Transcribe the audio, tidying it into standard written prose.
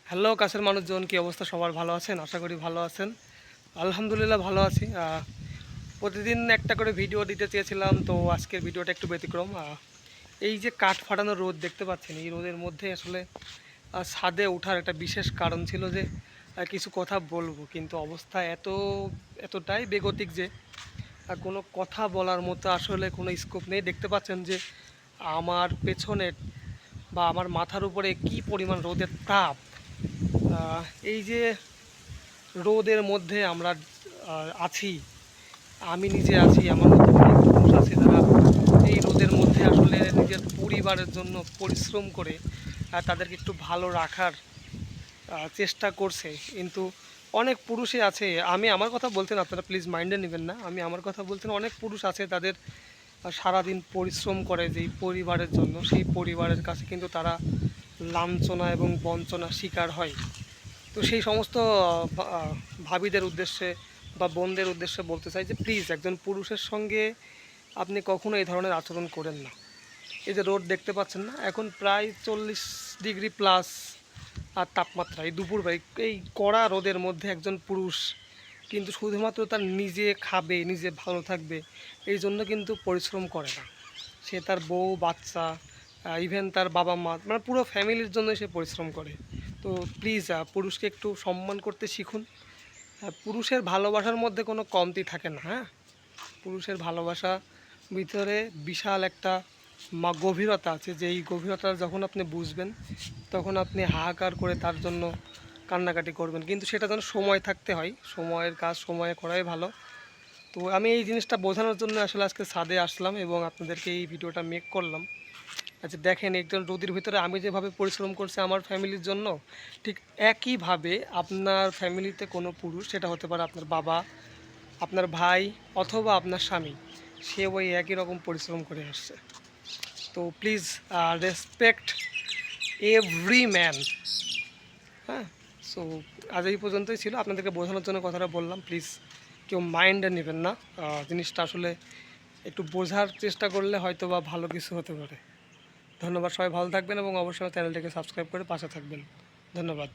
Hello কাছের মানুষজন, কি অবস্থা? সবার ভালো আছেন? আশা করি ভালো আছেন। আলহামদুলিল্লাহ ভালো আছি। প্রতিদিন একটা করে ভিডিও দিতে চেয়েছিলাম, তো আজকের ভিডিওটা একটু ব্যতিক্রম। এই যে কাঠ ফাটানো রোদ দেখতে পাচ্ছেন, এই রোদের মধ্যে আসলে ছাদে ওঠার একটা বিশেষ কারণ ছিল যে কিছু কথা বলবো, কিন্তু অবস্থা এতটাই বেগতিক যে কোনো কথা বলার মতো আসলে কোনো স্কোপ নেই। দেখতে পাচ্ছেন যে আমার পেছনে বা আমার মাথার উপরে কি পরিমাণ রোদের তাপ। এই যে রোদের মধ্যে আমরা আছি, আমি নিজে আছি, আমার মতো অনেক মানুষ আছে যারা এই রোদের মধ্যে আসলে নিজের পরিবারের জন্য পরিশ্রম করে তাদেরকে একটু ভালো রাখার চেষ্টা করছে। কিন্তু অনেক পুরুষই আছে, আমি আমার কথা বলতেন, আপনারা প্লিজ মাইন্ডে নেবেন না, আমি আমার কথা বলতেন, অনেক পুরুষ আছে তাদের সারাদিন পরিশ্রম করে যেই পরিবারের জন্য, সেই পরিবারের কাছে কিন্তু তারা লাঞ্ছনা এবং বঞ্চনার শিকার হয়। তো সেই সমস্ত ভাবিদের উদ্দেশ্যে বা বোনদের উদ্দেশ্যে বলতে চাই যে প্লিজ একজন পুরুষের সঙ্গে আপনি কখনো এই ধরনের আচরণ করেন না। এই যে রোদ দেখতে পাচ্ছেন না, এখন প্রায় 40 ডিগ্রি প্লাস আর তাপমাত্রা এই দুপুরবেলা, এই কড়া রোদের মধ্যে একজন পুরুষ কিন্তু শুধুমাত্র তার নিজে খাবে, নিজে ভালো থাকবে, এই জন্য কিন্তু পরিশ্রম করে না। সে তার বউ বাচ্চা, ইভেন তার বাবা মা, মানে পুরো ফ্যামিলির জন্য সে পরিশ্রম করে। তো প্লিজ পুরুষকে একটু সম্মান করতে শিখুন। পুরুষের ভালোবাসার মধ্যে কোনো কমতি থাকে না। হ্যাঁ, পুরুষের ভালোবাসা ভিতরে বিশাল একটা গভীরতা আছে, যে এই গভীরতা যখন আপনি বুঝবেন তখন আপনি হাহাকার করে তার জন্য কান্নাকাটি করবেন, কিন্তু সেটা যেন সময় থাকতে হয়। সময়ের কাজ সময়ে করাই ভালো। তো আমি এই জিনিসটা বোঝানোর জন্য আসলে আজকে ছাদে আসলাম এবং আপনাদেরকে এই ভিডিওটা মেক করলাম। আচ্ছা দেখেন, একজন রোদের ভিতরে আমি যেভাবে পরিশ্রম করছি আমার ফ্যামিলির জন্য, ঠিক একইভাবে আপনার ফ্যামিলিতে কোনো পুরুষ, সেটা হতে পারে আপনার বাবা, আপনার ভাই অথবা আপনার স্বামী, সে ওই একই রকম পরিশ্রম করে আসছে। তো প্লিজ রেসপেক্ট এভরি ম্যান। হ্যাঁ, সো আজ এই পর্যন্তই ছিল, আপনাদেরকে বোঝানোর জন্য কথাটা বললাম। প্লিজ কেউ মাইন্ডে নেবেন না। জিনিসটা আসলে একটু বোঝার চেষ্টা করলে হয়তো বা ভালো কিছু হতে পারে। ধন্যবাদ, সবাই ভালো থাকবেন এবং অবশ্যই চ্যানেলটিকে সাবস্ক্রাইব করে পাশে থাকবেন। ধন্যবাদ।